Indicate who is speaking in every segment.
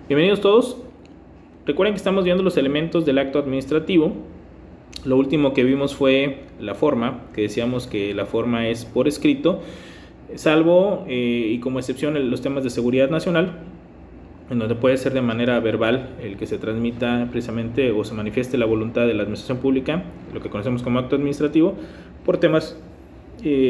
Speaker 1: Bienvenidos todos. Recuerden que estamos viendo los elementos del acto administrativo. Lo último que vimos fue la forma, que decíamos que la forma es por escrito, salvo y como excepción los temas de seguridad nacional, en donde puede ser de manera verbal el que se transmita precisamente o se manifieste la voluntad de la administración pública, lo que conocemos como acto administrativo, por temas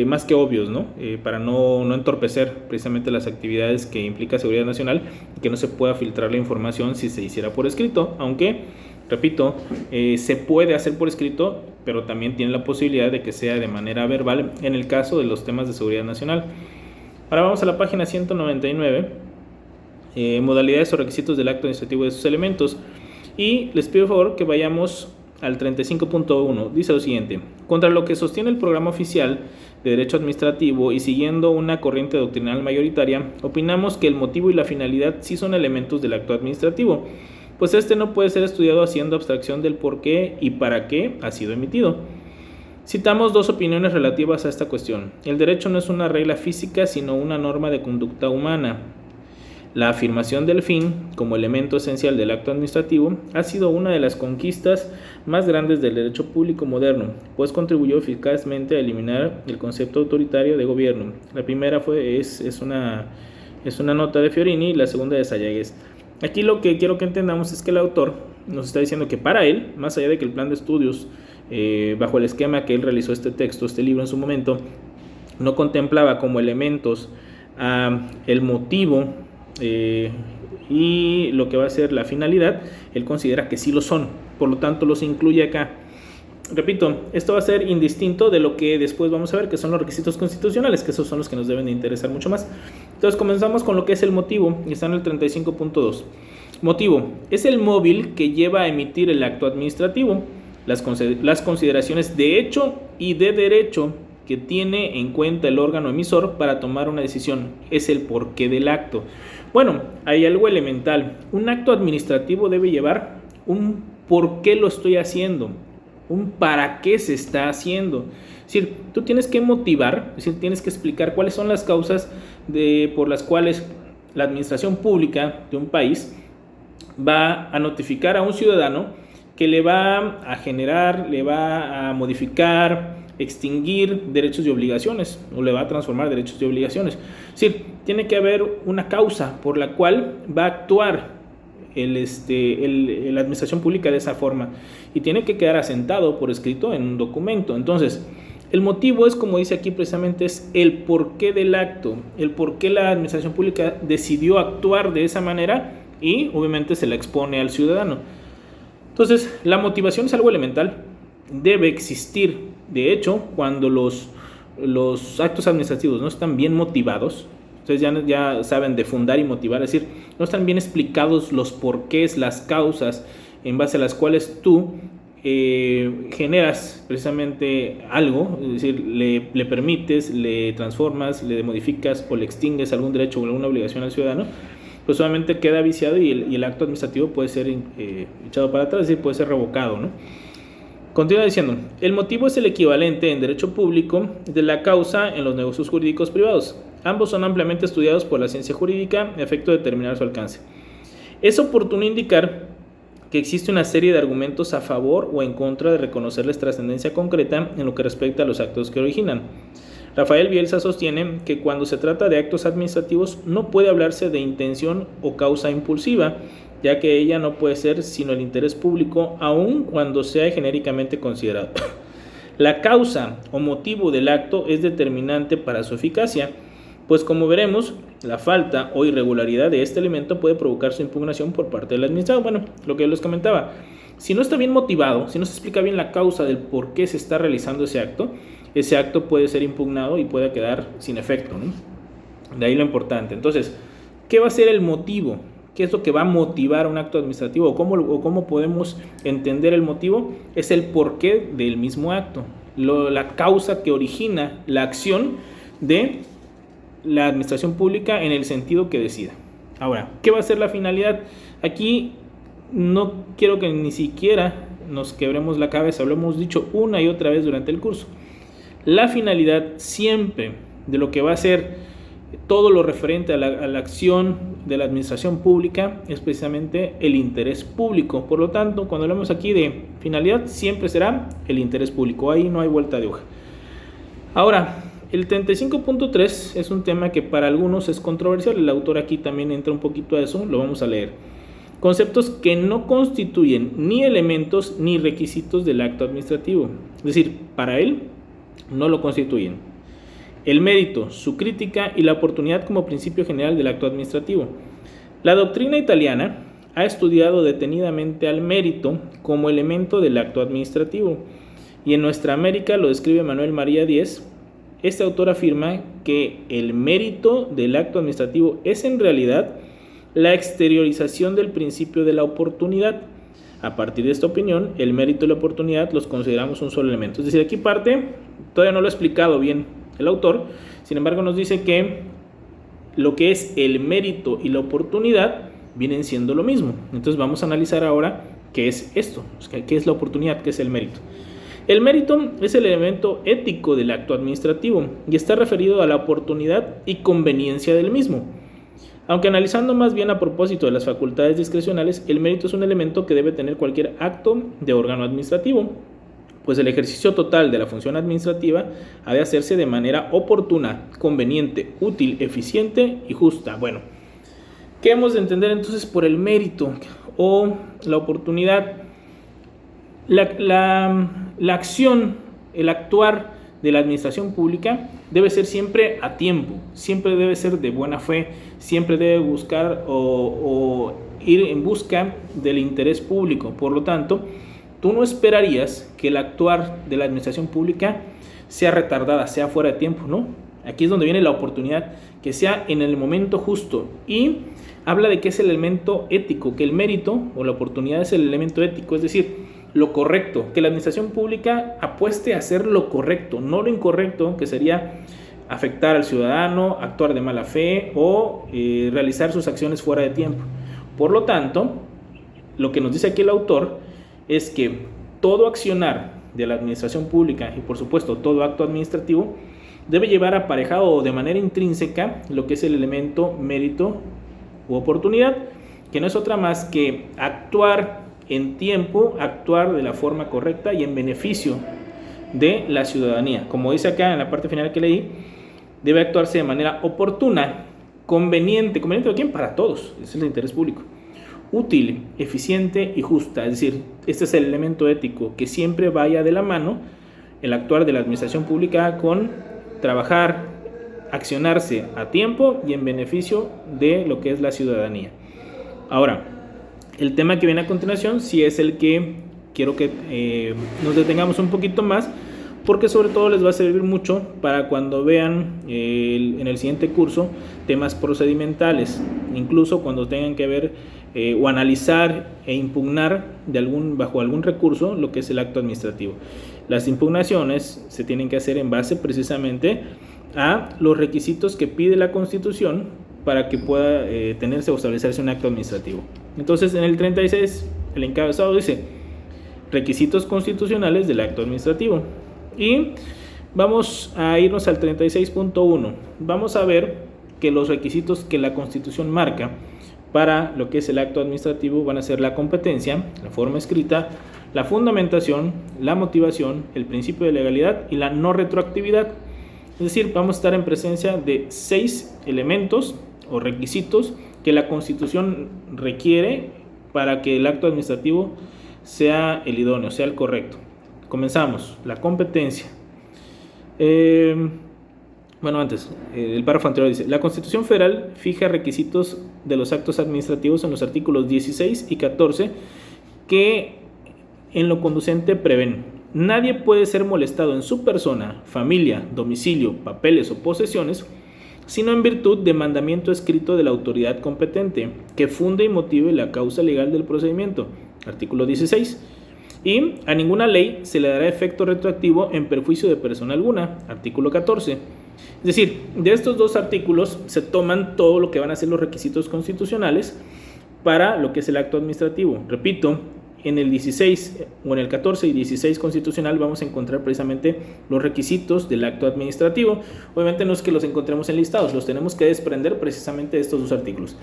Speaker 1: más que obvios, ¿no? Para no entorpecer precisamente las actividades que implica seguridad nacional y que no se pueda filtrar la información si se hiciera por escrito, aunque, repito, se puede hacer por escrito, pero también tiene la posibilidad de que sea de manera verbal en el caso de los temas de seguridad nacional. Ahora vamos a la página 199, modalidades o requisitos del acto administrativo de sus elementos, y les pido por favor que vayamos al 35.1. Dice lo siguiente: contra lo que sostiene el programa oficial de derecho administrativo y siguiendo una corriente doctrinal mayoritaria, opinamos que el motivo y la finalidad sí son elementos del acto administrativo, pues este no puede ser estudiado haciendo abstracción del por qué y para qué ha sido emitido. Citamos dos opiniones relativas a esta cuestión. El derecho no es una regla física, sino una norma de conducta humana. La afirmación del fin como elemento esencial del acto administrativo ha sido una de las conquistas más grandes del derecho público moderno, pues contribuyó eficazmente a eliminar el concepto autoritario de gobierno. La primera es una nota de Fiorini y la segunda de Sayagues. Aquí lo que quiero que entendamos es que el autor nos está diciendo que para él, más allá de que el plan de estudios, bajo el esquema que él realizó este libro en su momento, no contemplaba como elementos el motivo y lo que va a ser la finalidad, él considera que sí lo son, por lo tanto los incluye acá. Repito, esto va a ser indistinto de lo que después vamos a ver, que son los requisitos constitucionales, que esos son los que nos deben de interesar mucho más. Entonces comenzamos con lo que es el motivo, y está en el 35.2. Motivo: es el móvil que lleva a emitir el acto administrativo, las consideraciones de hecho y de derecho que tiene en cuenta el órgano emisor para tomar una decisión, es el porqué del acto. Bueno, hay algo elemental. Un acto administrativo debe llevar un por qué lo estoy haciendo, un para qué se está haciendo. Es decir, tú tienes que motivar, es decir, tienes que explicar cuáles son las causas por las cuales la administración pública de un país va a notificar a un ciudadano que le va a generar, le va a modificar, extinguir derechos y obligaciones, o le va a transformar derechos y obligaciones. Es decir, tiene que haber una causa por la cual va a actuar la administración pública de esa forma, y tiene que quedar asentado por escrito en un documento. Entonces, el motivo es, como dice aquí precisamente, es el porqué del acto, el por qué la administración pública decidió actuar de esa manera, y obviamente se la expone al ciudadano. Entonces, la motivación es algo elemental, debe existir. De hecho, cuando los actos administrativos no están bien motivados, ustedes ya saben de fundar y motivar, es decir, no están bien explicados los porqués, las causas en base a las cuales tú generas precisamente algo, es decir, le permites, le transformas, le modificas o le extingues algún derecho o alguna obligación al ciudadano, pues solamente queda viciado y el acto administrativo puede ser echado para atrás, es decir, puede ser revocado, ¿no? Continúa diciendo: el motivo es el equivalente en derecho público de la causa en los negocios jurídicos privados. Ambos son ampliamente estudiados por la ciencia jurídica a efecto de determinar su alcance. Es oportuno indicar que existe una serie de argumentos a favor o en contra de reconocerles trascendencia concreta en lo que respecta a los actos que originan. Rafael Bielsa sostiene que cuando se trata de actos administrativos no puede hablarse de intención o causa impulsiva, ya que ella no puede ser sino el interés público, aun cuando sea genéricamente considerado. La causa o motivo del acto es determinante para su eficacia, pues como veremos, la falta o irregularidad de este elemento puede provocar su impugnación por parte del administrado. Bueno, lo que les comentaba, si no está bien motivado, si no se explica bien la causa del por qué se está realizando ese acto puede ser impugnado y puede quedar sin efecto, ¿no? De ahí lo importante. Entonces, ¿qué va a ser el motivo? ¿Qué es lo que va a motivar un acto administrativo? ¿Cómo podemos entender el motivo? Es el porqué del mismo acto, la causa que origina la acción de la administración pública en el sentido que decida. Ahora, ¿qué va a ser la finalidad? Aquí no quiero que ni siquiera nos quebremos la cabeza, lo hemos dicho una y otra vez durante el curso. La finalidad siempre de lo que va a ser todo lo referente a la acción de la administración pública es precisamente el interés público. Por lo tanto, cuando hablamos aquí de finalidad, siempre será el interés público. Ahí no hay vuelta de hoja. Ahora, el 35.3 es un tema que para algunos es controversial. El autor aquí también entra un poquito a eso, lo vamos a leer. Conceptos que no constituyen ni elementos ni requisitos del acto administrativo. Es decir, para él no lo constituyen. El mérito, su crítica y la oportunidad como principio general del acto administrativo. La doctrina italiana ha estudiado detenidamente al mérito como elemento del acto administrativo, y en nuestra América lo describe Manuel María Díez. Este autor afirma que el mérito del acto administrativo es en realidad la exteriorización del principio de la oportunidad. A partir de esta opinión, el mérito y la oportunidad los consideramos un solo elemento. Es decir, aquí parte, todavía no lo ha explicado bien el autor, sin embargo nos dice que lo que es el mérito y la oportunidad vienen siendo lo mismo. Entonces vamos a analizar ahora qué es esto, qué es la oportunidad, qué es el mérito. El mérito es el elemento ético del acto administrativo y está referido a la oportunidad y conveniencia del mismo. Aunque analizando más bien a propósito de las facultades discrecionales, el mérito es un elemento que debe tener cualquier acto de órgano administrativo, pues el ejercicio total de la función administrativa ha de hacerse de manera oportuna, conveniente, útil, eficiente y justa. Bueno, ¿qué hemos de entender entonces por el mérito o la oportunidad? La acción, el actuar de la administración pública debe ser siempre a tiempo, siempre debe ser de buena fe, siempre debe buscar o ir en busca del interés público. Por lo tanto, tú no esperarías que el actuar de la administración pública sea retardada, sea fuera de tiempo, ¿no? Aquí es donde viene la oportunidad, que sea en el momento justo. Y habla de que es el elemento ético, que el mérito o la oportunidad es el elemento ético, es decir, lo correcto, que la administración pública apueste a hacer lo correcto, no lo incorrecto, que sería afectar al ciudadano, actuar de mala fe o realizar sus acciones fuera de tiempo. Por lo tanto, lo que nos dice aquí el autor es que todo accionar de la administración pública y por supuesto todo acto administrativo debe llevar aparejado o de manera intrínseca lo que es el elemento mérito u oportunidad, que no es otra más que actuar en tiempo, actuar de la forma correcta y en beneficio de la ciudadanía. Como dice acá en la parte final que leí, debe actuarse de manera oportuna, conveniente. ¿Conveniente de quién? Para todos, ese es el interés público. Útil, eficiente y justa, es decir, este es el elemento ético, que siempre vaya de la mano el actuar de la administración pública con trabajar, accionarse a tiempo y en beneficio de lo que es la ciudadanía. Ahora, el tema que viene a continuación sí es el que quiero que nos detengamos un poquito más, porque sobre todo les va a servir mucho para cuando vean en el siguiente curso temas procedimentales, incluso cuando tengan que ver o analizar e impugnar bajo algún recurso lo que es el acto administrativo. Las impugnaciones se tienen que hacer en base precisamente a los requisitos que pide la Constitución para que pueda tenerse o establecerse un acto administrativo. Entonces, en el 36, el encabezado dice requisitos constitucionales del acto administrativo. Y vamos a irnos al 36.1. Vamos a ver que los requisitos que la Constitución marca para lo que es el acto administrativo van a ser la competencia, la forma escrita, la fundamentación, la motivación, el principio de legalidad y la no retroactividad. Es decir, vamos a estar en presencia de 6 elementos o requisitos que la Constitución requiere para que el acto administrativo sea el idóneo, sea el correcto. Comenzamos. La competencia. Antes, el párrafo anterior dice: la Constitución Federal fija requisitos de los actos administrativos en los artículos 16 y 14 que en lo conducente prevén: nadie puede ser molestado en su persona, familia, domicilio, papeles o posesiones, sino en virtud de mandamiento escrito de la autoridad competente, que funde y motive la causa legal del procedimiento. Artículo 16. Y a ninguna ley se le dará efecto retroactivo en perjuicio de persona alguna. Artículo 14. Es decir, de estos dos artículos se toman todo lo que van a ser los requisitos constitucionales para lo que es el acto administrativo. Repito, en el 16 o en el 14 y 16 constitucional vamos a encontrar precisamente los requisitos del acto administrativo. Obviamente no es que los encontremos enlistados, los tenemos que desprender precisamente de estos dos artículos.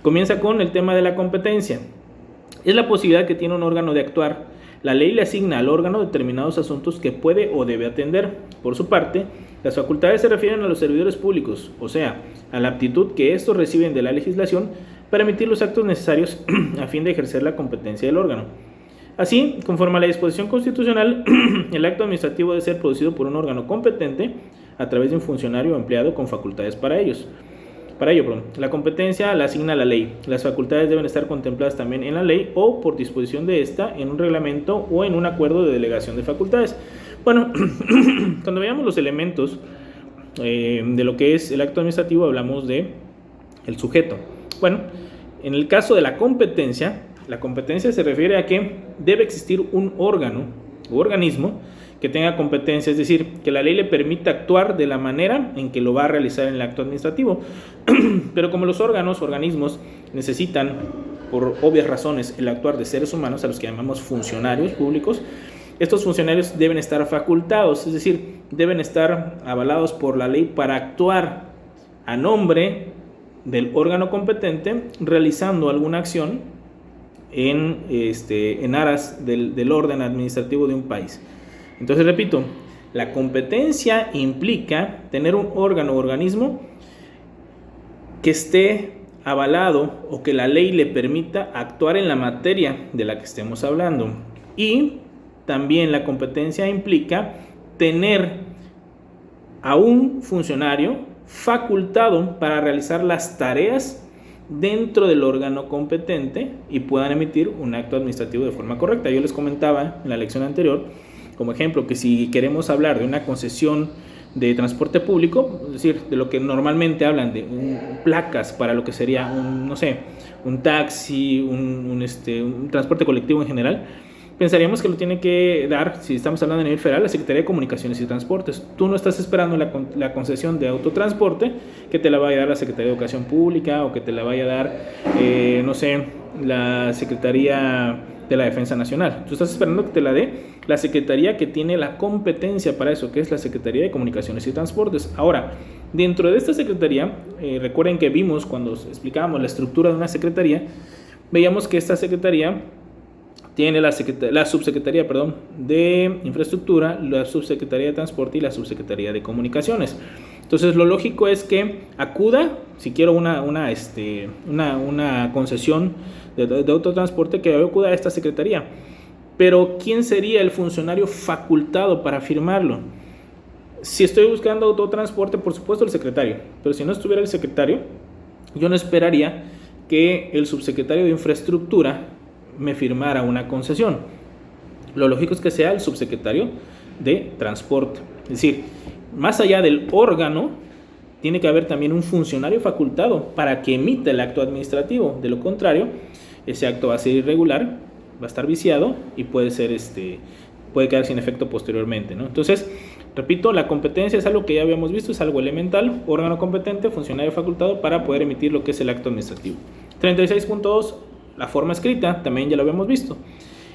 Speaker 1: Comienza con el tema de la competencia. Es la posibilidad que tiene un órgano de actuar. La ley le asigna al órgano determinados asuntos que puede o debe atender. Por su parte, las facultades se refieren a los servidores públicos, o sea, a la aptitud que estos reciben de la legislación para emitir los actos necesarios a fin de ejercer la competencia del órgano. Así, conforme a la disposición constitucional, el acto administrativo debe ser producido por un órgano competente a través de un funcionario empleado con facultades para ello. La competencia la asigna la ley. Las facultades deben estar contempladas también en la ley o por disposición de esta en un reglamento o en un acuerdo de delegación de facultades. Bueno, cuando veamos los elementos de lo que es el acto administrativo, hablamos de el sujeto. Bueno, en el caso de la competencia se refiere a que debe existir un órgano o organismo que tenga competencia, es decir, que la ley le permita actuar de la manera en que lo va a realizar en el acto administrativo. Pero como los organismos necesitan, por obvias razones, el actuar de seres humanos, a los que llamamos funcionarios públicos, estos funcionarios deben estar facultados, es decir, deben estar avalados por la ley para actuar a nombre del órgano competente, realizando alguna acción en aras del orden administrativo de un país. Entonces, repito, la competencia implica tener un órgano o organismo que esté avalado o que la ley le permita actuar en la materia de la que estemos hablando. Y también la competencia implica tener a un funcionario facultado para realizar las tareas dentro del órgano competente y puedan emitir un acto administrativo de forma correcta. Yo les comentaba en la lección anterior, como ejemplo, que si queremos hablar de una concesión de transporte público, es decir, de lo que normalmente hablan de placas para lo que sería un taxi, un transporte colectivo en general, pensaríamos que lo tiene que dar, si estamos hablando a nivel federal, la Secretaría de Comunicaciones y Transportes. Tú no estás esperando la concesión de autotransporte que te la vaya a dar la Secretaría de Educación Pública o que te la vaya a dar, la Secretaría de la Defensa Nacional. Tú estás esperando que te la dé la Secretaría que tiene la competencia para eso, que es la Secretaría de Comunicaciones y Transportes. Ahora, dentro de esta Secretaría, recuerden que vimos cuando explicábamos la estructura de una Secretaría, veíamos que esta Secretaría tiene la subsecretaría de Infraestructura, la subsecretaría de Transporte y la subsecretaría de Comunicaciones. Entonces, lo lógico es que acuda, si quiero una concesión de autotransporte, que acuda a esta secretaría. Pero, ¿quién sería el funcionario facultado para firmarlo? Si estoy buscando autotransporte, por supuesto el secretario. Pero si no estuviera el secretario, yo no esperaría que el subsecretario de Infraestructura me firmara una concesión. Lo lógico es que sea el subsecretario de Transporte. Es decir, más allá del órgano, tiene que haber también un funcionario facultado para que emita el acto administrativo. De lo contrario, ese acto va a ser irregular, va a estar viciado y puede quedar sin efecto posteriormente, ¿no? Entonces, repito, la competencia es algo que ya habíamos visto, es algo elemental, órgano competente, funcionario facultado para poder emitir lo que es el acto administrativo. 36.2, la forma escrita, también ya lo habíamos visto.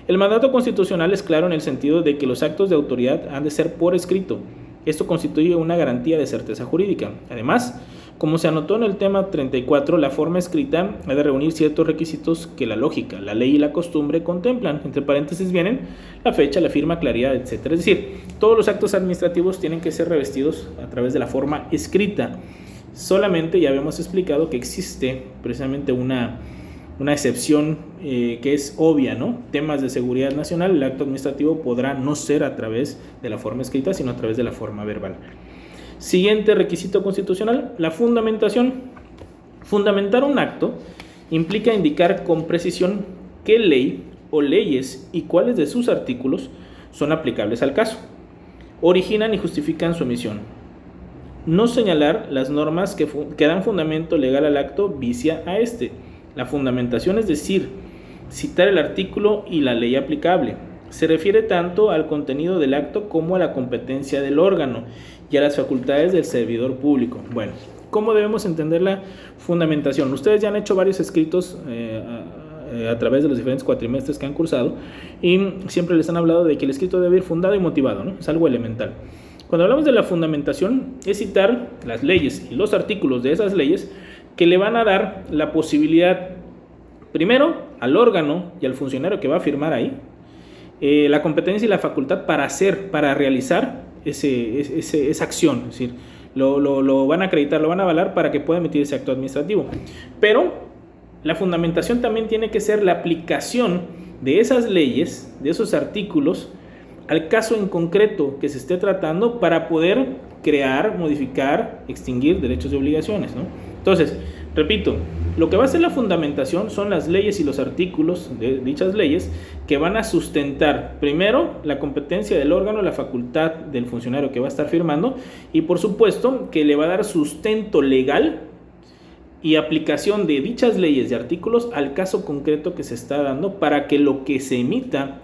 Speaker 1: El mandato constitucional es claro en el sentido de que los actos de autoridad han de ser por escrito. Esto constituye una garantía de certeza jurídica. Además, como se anotó en el tema 34, la forma escrita ha de reunir ciertos requisitos que la lógica, la ley y la costumbre contemplan. Entre paréntesis vienen la fecha, la firma, claridad, etc. Es decir, todos los actos administrativos tienen que ser revestidos a través de la forma escrita. Solamente ya habíamos explicado que existe precisamente una excepción que es obvia, ¿no? Temas de seguridad nacional, el acto administrativo podrá no ser a través de la forma escrita, sino a través de la forma verbal. Siguiente requisito constitucional, la fundamentación. Fundamentar un acto implica indicar con precisión qué ley o leyes y cuáles de sus artículos son aplicables al caso, originan y justifican su emisión. No señalar las normas que dan fundamento legal al acto vicia a este. La fundamentación, es decir, citar el artículo y la ley aplicable, se refiere tanto al contenido del acto como a la competencia del órgano y a las facultades del servidor público. Bueno, ¿cómo debemos entender la fundamentación? Ustedes ya han hecho varios escritos a través de los diferentes cuatrimestres que han cursado, y siempre les han hablado de que el escrito debe ir fundado y motivado, ¿no? Es algo elemental. Cuando hablamos de la fundamentación, es citar las leyes y los artículos de esas leyes que le van a dar la posibilidad, primero, al órgano y al funcionario que va a firmar ahí, la competencia y la facultad para realizar esa acción, es decir, lo van a acreditar, lo van a avalar para que pueda emitir ese acto administrativo. Pero la fundamentación también tiene que ser la aplicación de esas leyes, de esos artículos, al caso en concreto que se esté tratando para poder crear, modificar, extinguir derechos y obligaciones, ¿no? Entonces, repito, lo que va a ser la fundamentación son las leyes y los artículos de dichas leyes que van a sustentar, primero, la competencia del órgano, la facultad del funcionario que va a estar firmando, y por supuesto que le va a dar sustento legal y aplicación de dichas leyes y artículos al caso concreto que se está dando para que lo que se emita,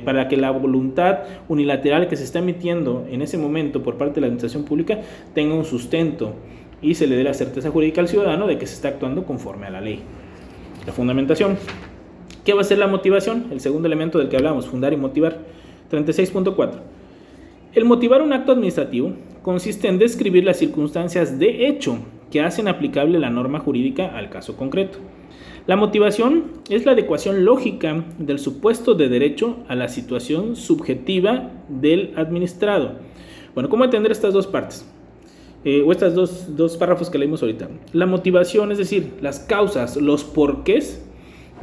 Speaker 1: para que la voluntad unilateral que se está emitiendo en ese momento por parte de la administración pública tenga un sustento y se le dé la certeza jurídica al ciudadano de que se está actuando conforme a la ley. La fundamentación. ¿Qué va a ser la motivación? El segundo elemento del que hablamos, fundar y motivar. 36.4. El motivar un acto administrativo consiste en describir las circunstancias de hecho que hacen aplicable la norma jurídica al caso concreto. La motivación es la adecuación lógica del supuesto de derecho a la situación subjetiva del administrado. Bueno, ¿cómo entender estas dos partes? O estas dos párrafos que leímos ahorita. La motivación, es decir, las causas, los porqués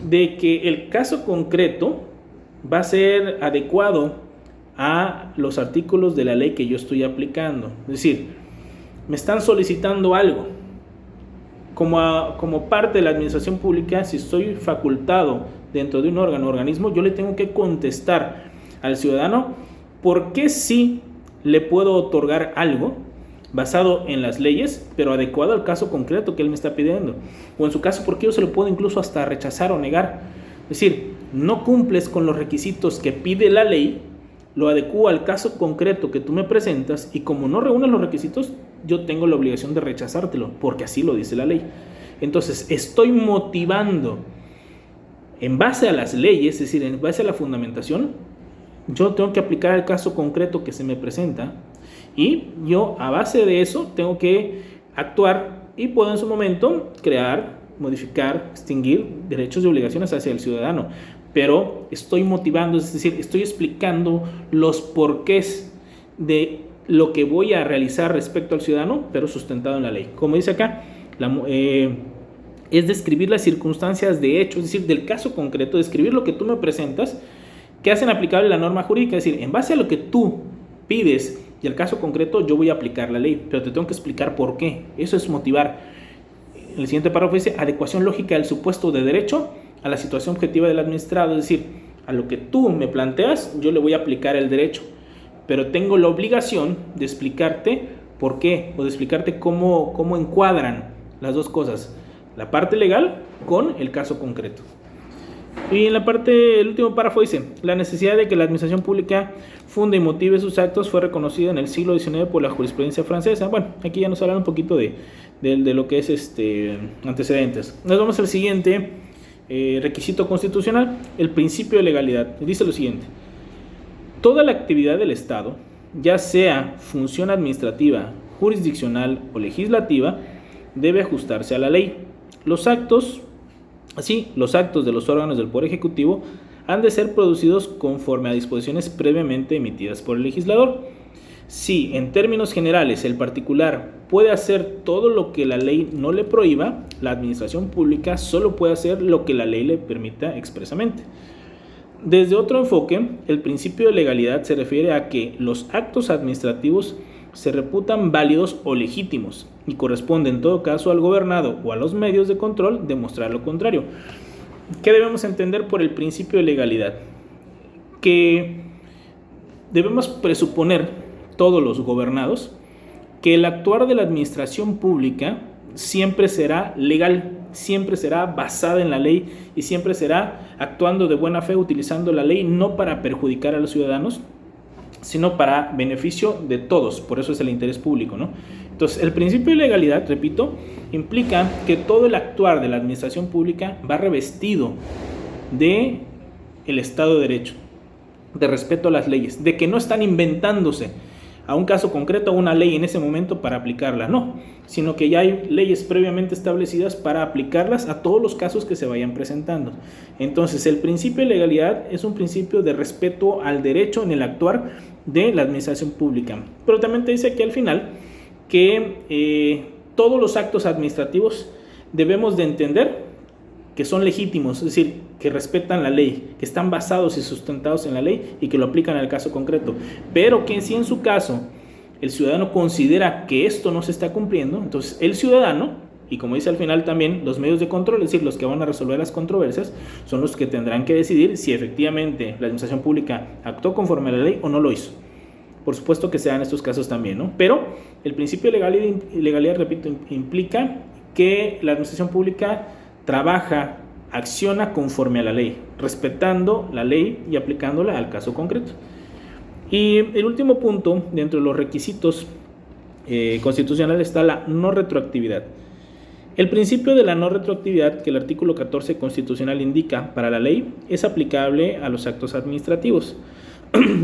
Speaker 1: de que el caso concreto va a ser adecuado a los artículos de la ley que yo estoy aplicando. Es decir, me están solicitando algo. Como parte de la administración pública, si estoy facultado dentro de un órgano o organismo, yo le tengo que contestar al ciudadano por qué sí le puedo otorgar algo basado en las leyes, pero adecuado al caso concreto que él me está pidiendo. O en su caso, por qué yo se lo puedo incluso hasta rechazar o negar. Es decir, no cumples con los requisitos que pide la ley, lo adecuo al caso concreto que tú me presentas, y como no reúnes los requisitos, yo tengo la obligación de rechazártelo, porque así lo dice la ley. Entonces, estoy motivando en base a las leyes, es decir, en base a la fundamentación, yo tengo que aplicar al caso concreto que se me presenta, y yo a base de eso tengo que actuar y puedo en su momento crear, modificar, extinguir derechos y obligaciones hacia el ciudadano. Pero estoy motivando, es decir, estoy explicando los porqués de lo que voy a realizar respecto al ciudadano, pero sustentado en la ley. Como dice acá, es describir las circunstancias de hecho, es decir, del caso concreto, describir lo que tú me presentas, que hacen aplicable la norma jurídica, es decir, en base a lo que tú pides y al caso concreto, yo voy a aplicar la ley, pero te tengo que explicar por qué. Eso es motivar. El siguiente párrafo dice, adecuación lógica del supuesto de derecho a la situación objetiva del administrado, es decir, a lo que tú me planteas, yo le voy a aplicar el derecho, pero tengo la obligación de explicarte por qué, o de explicarte cómo encuadran las dos cosas, la parte legal con el caso concreto. Y en la parte, el último párrafo dice, la necesidad de que la administración pública funde y motive sus actos fue reconocida en el siglo XIX por la jurisprudencia francesa. Bueno, aquí ya nos hablan un poquito de lo que es antecedentes. Nos vamos al siguiente requisito constitucional, el principio de legalidad. Dice lo siguiente, toda la actividad del Estado, ya sea función administrativa, jurisdiccional o legislativa, debe ajustarse a la ley. Los actos de los órganos del Poder Ejecutivo han de ser producidos conforme a disposiciones previamente emitidas por el legislador. Si, en términos generales, el particular puede hacer todo lo que la ley no le prohíba, la administración pública solo puede hacer lo que la ley le permita expresamente. Desde otro enfoque, el principio de legalidad se refiere a que los actos administrativos se reputan válidos o legítimos y corresponde en todo caso al gobernado o a los medios de control demostrar lo contrario. ¿Qué debemos entender por el principio de legalidad? Que debemos presuponer todos los gobernados que el actuar de la administración pública siempre será legal, siempre será basada en la ley y siempre será actuando de buena fe, utilizando la ley no para perjudicar a los ciudadanos, sino para beneficio de todos. Por eso es el interés público, ¿no? Entonces, el principio de legalidad, repito, implica que todo el actuar de la administración pública va revestido de el Estado de Derecho, de respeto a las leyes, de que no están inventándose a un caso concreto, a una ley en ese momento para aplicarla, no, sino que ya hay leyes previamente establecidas para aplicarlas a todos los casos que se vayan presentando. Entonces, el principio de legalidad es un principio de respeto al derecho en el actuar de la administración pública. Pero también te dice aquí al final que todos los actos administrativos debemos de entender que son legítimos, es decir, que respetan la ley, que están basados y sustentados en la ley y que lo aplican al caso concreto, pero que si en su caso el ciudadano considera que esto no se está cumpliendo, entonces el ciudadano, y como dice al final también, los medios de control, es decir, los que van a resolver las controversias, son los que tendrán que decidir si efectivamente la administración pública actuó conforme a la ley o no lo hizo. Por supuesto que se dan estos casos también, ¿no? Pero el principio de legalidad, repito, implica que la administración pública trabaja, acciona conforme a la ley, respetando la ley y aplicándola al caso concreto. Y el último punto, dentro de los requisitos constitucionales, está la no retroactividad. El principio de la no retroactividad que el artículo 14 constitucional indica para la ley es aplicable a los actos administrativos,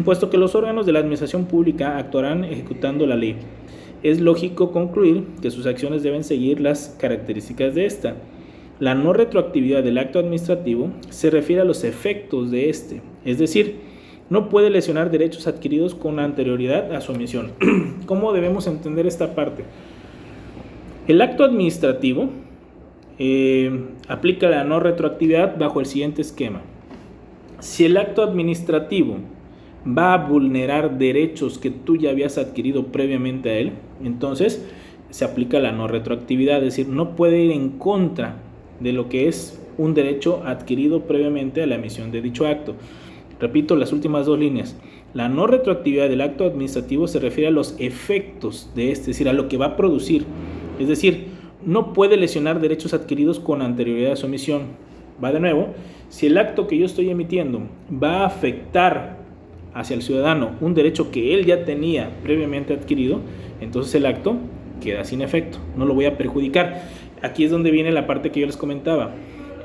Speaker 1: puesto que los órganos de la administración pública actuarán ejecutando la ley. Es lógico concluir que sus acciones deben seguir las características de esta. La no retroactividad del acto administrativo se refiere a los efectos de este, es decir, no puede lesionar derechos adquiridos con anterioridad a su emisión. ¿Cómo debemos entender esta parte? El acto administrativo aplica la no retroactividad bajo el siguiente esquema. Si el acto administrativo va a vulnerar derechos que tú ya habías adquirido previamente a él, entonces se aplica la no retroactividad, es decir, no puede ir en contra de lo que es un derecho adquirido previamente a la emisión de dicho acto. Repito las últimas dos líneas. La no retroactividad del acto administrativo se refiere a los efectos de este, es decir, a lo que va a producir. Es decir, no puede lesionar derechos adquiridos con anterioridad a su emisión. Va de nuevo, si el acto que yo estoy emitiendo va a afectar hacia el ciudadano un derecho que él ya tenía previamente adquirido, entonces el acto queda sin efecto, no lo voy a perjudicar. Aquí es donde viene la parte que yo les comentaba.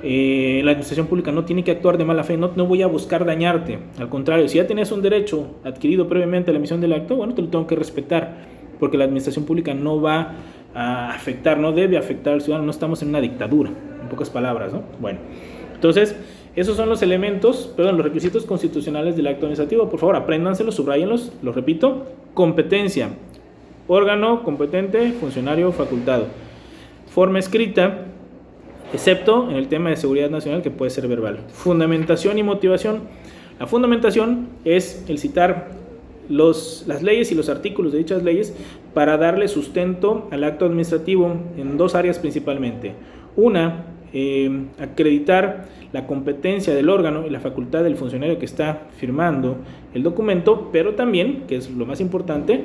Speaker 1: La administración pública no tiene que actuar de mala fe, no voy a buscar dañarte. Al contrario, si ya tenías un derecho adquirido previamente a la emisión del acto, bueno, te lo tengo que respetar, porque la administración pública no va a afectar, no debe afectar al ciudadano, no estamos en una dictadura, en pocas palabras, ¿no? Bueno, entonces, esos son los elementos, los requisitos constitucionales del acto administrativo. Por favor, apréndanselos, subrayenlos, los repito. Competencia, órgano competente, funcionario facultado. Forma escrita, excepto en el tema de seguridad nacional, que puede ser verbal. Fundamentación y motivación. La fundamentación es el citar las leyes y los artículos de dichas leyes para darle sustento al acto administrativo en dos áreas principalmente. Una, acreditar la competencia del órgano y la facultad del funcionario que está firmando el documento, pero también, que es lo más importante,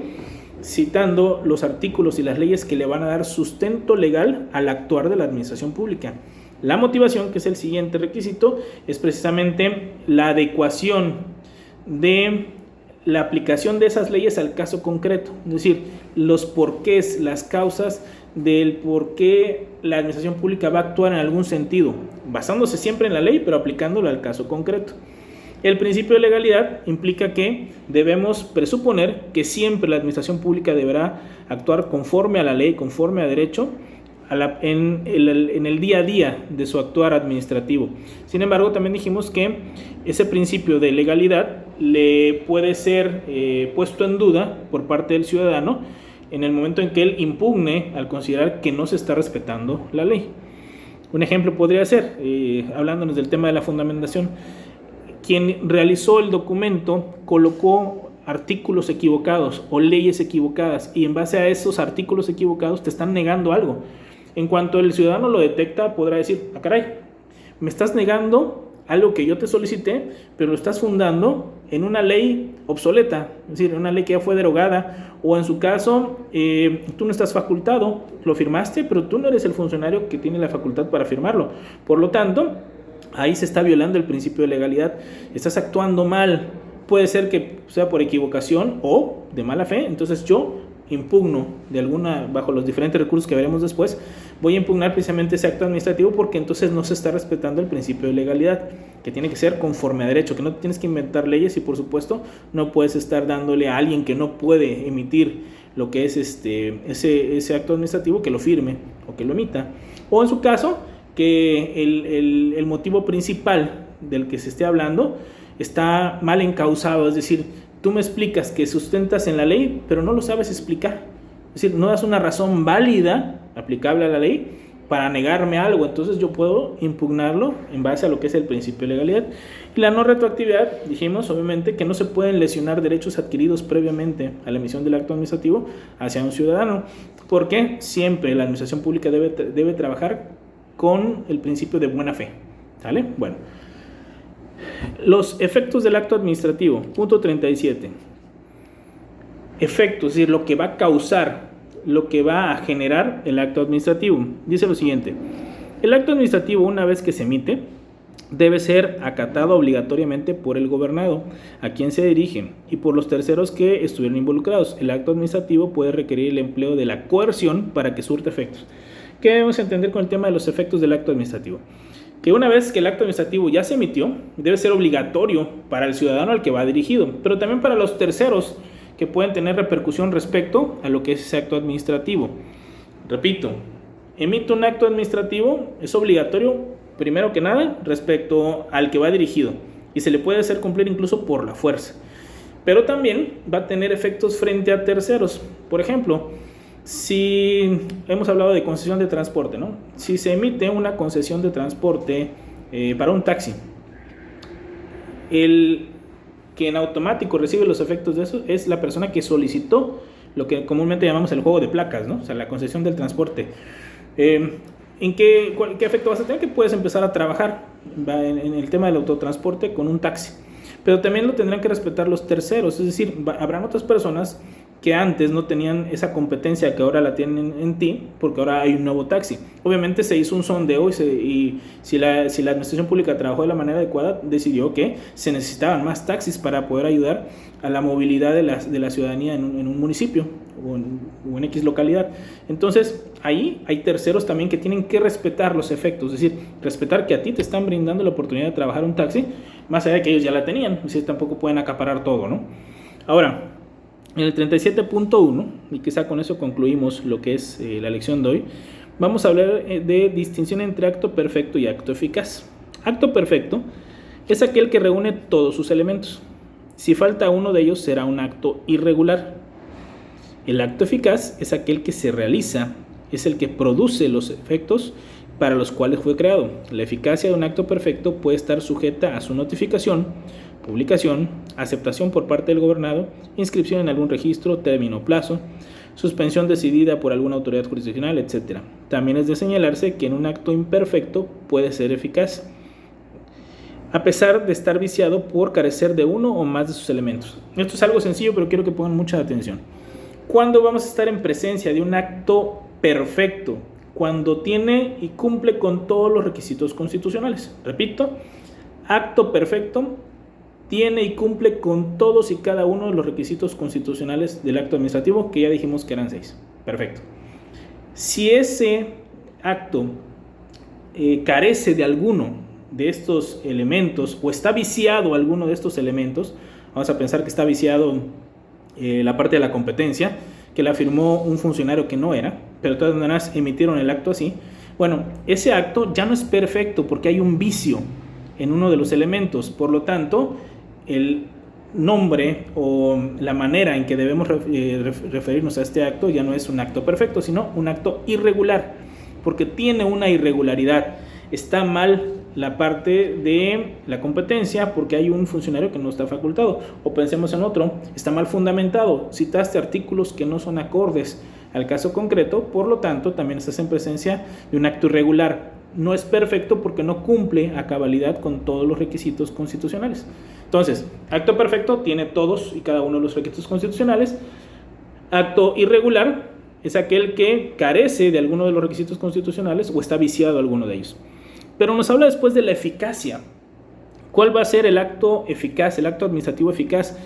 Speaker 1: citando los artículos y las leyes que le van a dar sustento legal al actuar de la administración pública. La motivación, que es el siguiente requisito, es precisamente la adecuación de la aplicación de esas leyes al caso concreto, es decir, los porqués, las causas del por qué la administración pública va a actuar en algún sentido, basándose siempre en la ley, pero aplicándola al caso concreto. El principio de legalidad implica que debemos presuponer que siempre la administración pública deberá actuar conforme a la ley, conforme a derecho, en el día a día de su actuar administrativo. Sin embargo, también dijimos que ese principio de legalidad le puede ser puesto en duda por parte del ciudadano en el momento en que él impugne al considerar que no se está respetando la ley. Un ejemplo podría ser, hablándonos del tema de la fundamentación, quien realizó el documento colocó artículos equivocados o leyes equivocadas, y en base a esos artículos equivocados te están negando algo. En cuanto el ciudadano lo detecta, podrá decir: ah, caray, me estás negando algo que yo te solicité, pero lo estás fundando en una ley obsoleta, es decir, en una ley que ya fue derogada, o en su caso, tú no estás facultado, lo firmaste, pero tú no eres el funcionario que tiene la facultad para firmarlo. Por lo tanto, ahí se está violando el principio de legalidad, estás actuando mal. Puede ser que sea por equivocación o de mala fe, entonces yo impugno bajo los diferentes recursos que veremos después, voy a impugnar precisamente ese acto administrativo, porque entonces no se está respetando el principio de legalidad, que tiene que ser conforme a derecho, que no tienes que inventar leyes, y por supuesto no puedes estar dándole a alguien que no puede emitir lo que es ese acto administrativo, que lo firme o que lo emita, o en su caso que el motivo principal del que se esté hablando está mal encauzado, es decir, tú me explicas que sustentas en la ley, pero no lo sabes explicar. Es decir, no das una razón válida aplicable a la ley para negarme algo. Entonces yo puedo impugnarlo en base a lo que es el principio de legalidad. Y la no retroactividad, dijimos obviamente que no se pueden lesionar derechos adquiridos previamente a la emisión del acto administrativo hacia un ciudadano, porque siempre la administración pública debe trabajar con el principio de buena fe. ¿Sale? Bueno. Los efectos del acto administrativo, punto 37. Efectos, es decir, lo que va a causar, lo que va a generar el acto administrativo. Dice lo siguiente: el acto administrativo, una vez que se emite, debe ser acatado obligatoriamente por el gobernado, a quien se dirige, y por los terceros que estuvieron involucrados. El acto administrativo puede requerir el empleo de la coerción para que surta efectos. ¿Qué debemos entender con el tema de los efectos del acto administrativo? Que una vez que el acto administrativo ya se emitió, debe ser obligatorio para el ciudadano al que va dirigido, pero también para los terceros que pueden tener repercusión respecto a lo que es ese acto administrativo. Repito, emito un acto administrativo, es obligatorio primero que nada respecto al que va dirigido, y se le puede hacer cumplir incluso por la fuerza, pero también va a tener efectos frente a terceros. Por ejemplo, si hemos hablado de concesión de transporte, ¿no? Si se emite una concesión de transporte para un taxi, el que en automático recibe los efectos de eso es la persona que solicitó lo que comúnmente llamamos el juego de placas, ¿no? O sea, la concesión del transporte. ¿En qué efecto vas a tener? Que puedes empezar a trabajar en el tema del autotransporte con un taxi, pero también lo tendrán que respetar los terceros, es decir, habrán otras personas que antes no tenían esa competencia que ahora la tienen en ti, porque ahora hay un nuevo taxi. Obviamente se hizo un sondeo y si la administración pública trabajó de la manera adecuada, decidió que se necesitaban más taxis para poder ayudar a la movilidad de la ciudadanía en un municipio o en X localidad. Entonces ahí hay terceros también que tienen que respetar los efectos, es decir, respetar que a ti te están brindando la oportunidad de trabajar un taxi, más allá de que ellos ya la tenían, es decir, tampoco pueden acaparar todo, ¿no? Ahora, en el 37.1, y quizá con eso concluimos lo que es la lección de hoy, vamos a hablar de distinción entre acto perfecto y acto eficaz. Acto perfecto es aquel que reúne todos sus elementos. Si falta uno de ellos, será un acto irregular. El acto eficaz es aquel que se realiza, es el que produce los efectos para los cuales fue creado. La eficacia de un acto perfecto puede estar sujeta a su notificación, publicación, aceptación por parte del gobernado, inscripción en algún registro, término o plazo, suspensión decidida por alguna autoridad jurisdiccional, etc. También es de señalarse que en un acto imperfecto puede ser eficaz, a pesar de estar viciado por carecer de uno o más de sus elementos. Esto es algo sencillo, pero quiero que pongan mucha atención. ¿Cuándo vamos a estar en presencia de un acto perfecto? Cuando tiene y cumple con todos los requisitos constitucionales. Repito, acto perfecto tiene y cumple con todos y cada uno de los requisitos constitucionales del acto administrativo, que ya dijimos que eran 6. Perfecto. Si ese acto carece de alguno de estos elementos o está viciado alguno de estos elementos, vamos a pensar que está viciado la parte de la competencia, que la firmó un funcionario que no era, pero de todas maneras emitieron el acto así. Bueno, ese acto ya no es perfecto porque hay un vicio en uno de los elementos. Por lo tanto, el nombre o la manera en que debemos referirnos a este acto ya no es un acto perfecto, sino un acto irregular, porque tiene una irregularidad. Está mal la parte de la competencia porque hay un funcionario que no está facultado, o pensemos en otro, está mal fundamentado, citaste artículos que no son acordes al caso concreto, por lo tanto también estás en presencia de un acto irregular. No es perfecto porque no cumple a cabalidad con todos los requisitos constitucionales. Entonces, acto perfecto tiene todos y cada uno de los requisitos constitucionales. Acto irregular es aquel que carece de alguno de los requisitos constitucionales o está viciado alguno de ellos. Pero nos habla después de la eficacia. ¿Cuál va a ser el acto eficaz, el acto administrativo eficaz?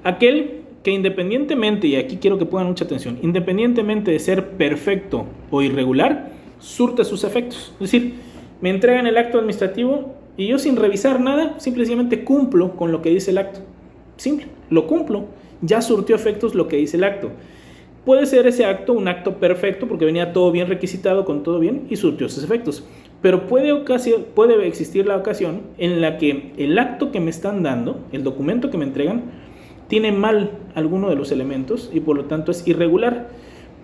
Speaker 1: Aquel que independientemente, y aquí quiero que pongan mucha atención, independientemente de ser perfecto o irregular, surte sus efectos. Es decir, me entregan el acto administrativo y yo sin revisar nada, simplemente cumplo con lo que dice el acto. Simple, lo cumplo. Ya surtió efectos lo que dice el acto. Puede ser ese acto un acto perfecto porque venía todo bien requisitado, con todo bien, y surtió sus efectos. Pero puede existir la ocasión en la que el acto que me están dando, el documento que me entregan, tiene mal alguno de los elementos y por lo tanto es irregular.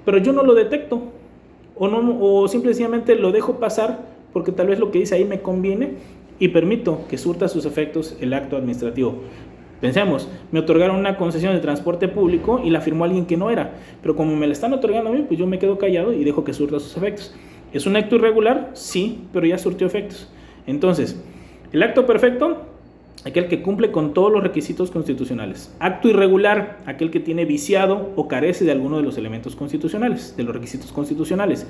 Speaker 1: Pero yo no lo detecto o simplemente lo dejo pasar porque tal vez lo que dice ahí me conviene y permito que surta sus efectos el acto administrativo. Pensemos, me otorgaron una concesión de transporte público y la firmó alguien que no era, pero como me la están otorgando a mí, pues yo me quedo callado y dejo que surta sus efectos. ¿Es un acto irregular? Sí, pero ya surtió efectos. Entonces, el acto perfecto, aquel que cumple con todos los requisitos constitucionales. Acto irregular, aquel que tiene viciado o carece de alguno de los elementos constitucionales, de los requisitos constitucionales.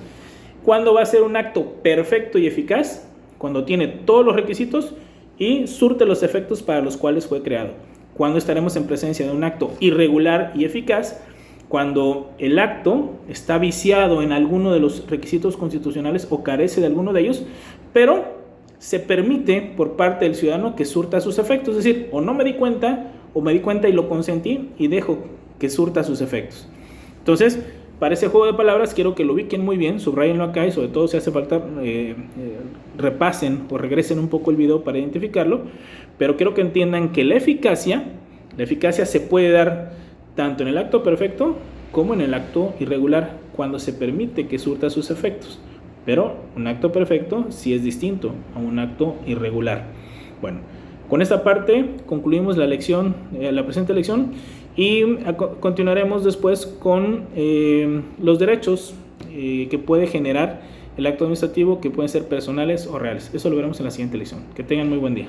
Speaker 1: ¿Cuándo va a ser un acto perfecto y eficaz? Cuando tiene todos los requisitos y surte los efectos para los cuales fue creado. Cuando estaremos en presencia de un acto irregular y eficaz, cuando el acto está viciado en alguno de los requisitos constitucionales o carece de alguno de ellos, pero se permite por parte del ciudadano que surta sus efectos. Es decir, o no me di cuenta, o me di cuenta y lo consentí y dejo que surta sus efectos. Entonces, para ese juego de palabras quiero que lo ubiquen muy bien, subrayenlo acá y sobre todo si hace falta repasen o regresen un poco el video para identificarlo, pero quiero que entiendan que la eficacia se puede dar tanto en el acto perfecto como en el acto irregular cuando se permite que surta sus efectos, pero un acto perfecto sí es distinto a un acto irregular. Bueno, con esta parte concluimos la lección, la presente lección, y continuaremos después con los derechos que puede generar el acto administrativo, que pueden ser personales o reales. Eso lo veremos en la siguiente lección. Que tengan muy buen día.